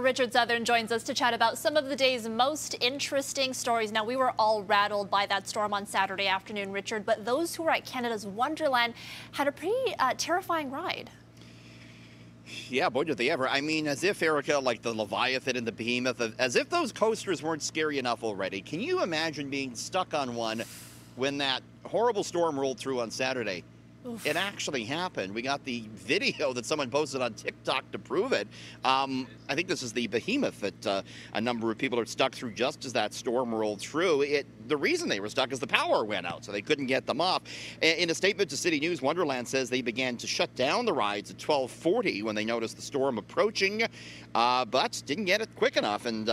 Richard Southern joins us to chat about some of the day's most interesting stories. Now, we were all rattled by that storm on Saturday afternoon, Richard, but those who were at Canada's Wonderland had a pretty terrifying ride. Yeah, boy, did they ever. I mean, as if, Erica, like the Leviathan and the Behemoth, as if those coasters weren't scary enough already. Can you imagine being stuck on one when that horrible storm rolled through on Saturday? Oof. It actually happened. We got the video that someone posted on TikTok to prove it. I think this is the Behemoth that a number of people are stuck through just as that storm rolled through. The reason they were stuck is the power went out, so they couldn't get them off. In a statement to CityNews, Wonderland says they began to shut down the rides at 12:40 when they noticed the storm approaching, but didn't get it quick enough, and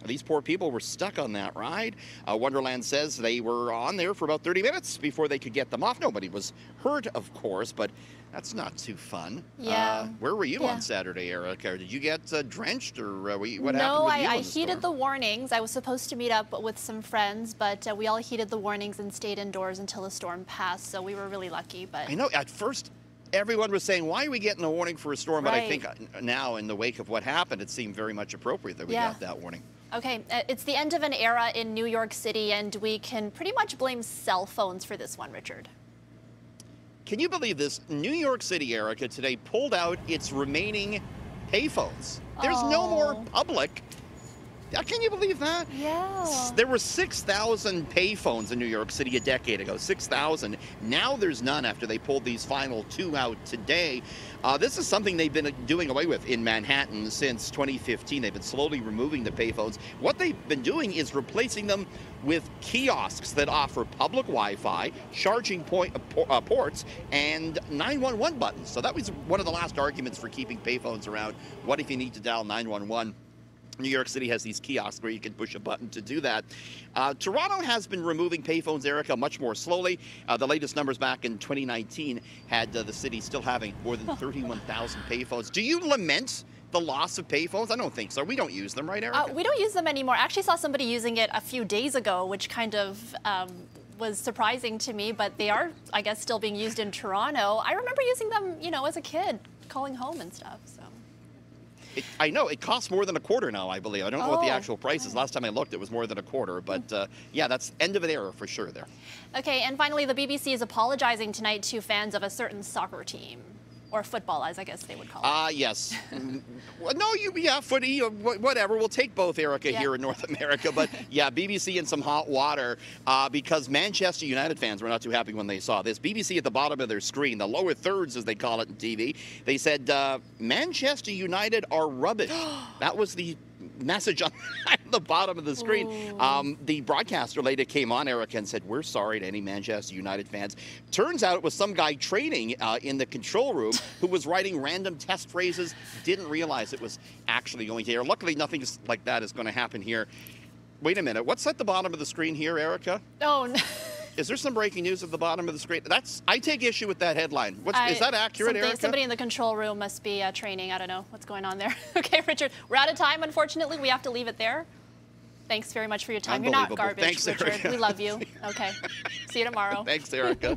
these poor people were stuck on that ride. Wonderland says they were on there for about 30 minutes before they could get them off. Nobody was hurt, of course, but that's not too fun. Yeah. Where were you on Saturday, Erica? Did you get drenched, or what happened with you? No, I heeded the warnings. I was supposed to meet up with some friends, but we all heeded the warnings and stayed indoors until the storm passed, so we were really lucky. But I know, at first, everyone was saying, why are we getting a warning for a storm? But I think now, in the wake of what happened, it seemed very much appropriate that we got that warning. Okay, it's the end of an era in New York City, and we can pretty much blame cell phones for this one, Richard. Can you believe this? New York City, Erica, today pulled out its remaining payphones. There's no more public. Can you believe that? Yeah. There were 6,000 payphones in New York City a decade ago, 6,000. Now there's none after they pulled these final two out today. This is something they've been doing away with in Manhattan since 2015. They've been slowly removing the payphones. What they've been doing is replacing them with kiosks that offer public Wi-Fi, charging ports, and 911 buttons. So that was one of the last arguments for keeping payphones around. What if you need to dial 911? New York City has these kiosks where you can push a button to do that. Toronto has been removing payphones, Erica, much more slowly. The latest numbers back in 2019 had the city still having more than 31,000 payphones. Do you lament the loss of payphones? I don't think so. We don't use them, right, Erica? We don't use them anymore. I actually saw somebody using it a few days ago, which kind of was surprising to me, but they are, I guess, still being used in Toronto. I remember using them, you know, as a kid, calling home and stuff, so. I know, it costs more than a quarter now, I believe. I don't know what the actual price is. Last time I looked, it was more than a quarter. But yeah, that's end of an era for sure there. Okay, and finally, the BBC is apologizing tonight to fans of a certain soccer team. Or football, as I guess they would call it. Yes. No, footy, whatever. We'll take both, Erica, here in North America. But yeah, BBC in some hot water because Manchester United fans were not too happy when they saw this. BBC at the bottom of their screen, the lower thirds, as they call it in TV, they said, Manchester United are rubbish. That was the message on the bottom of the screen. The broadcaster later came on, Erica, and said, we're sorry to any Manchester United fans. Turns out it was some guy training in the control room who was writing random test phrases, didn't realize it was actually going to air. Luckily, nothing like that is going to happen here. Wait a minute. What's at the bottom of the screen here, Erica? Oh, no. Is there some breaking news at the bottom of the screen? I take issue with that headline. Is that accurate, Erica? Somebody in the control room must be training. I don't know what's going on there. Okay, Richard, we're out of time, unfortunately. We have to leave it there. Thanks very much for your time. You're not garbage, Thanks, Richard. Erica. We love you. Okay. See you tomorrow. Thanks, Erica.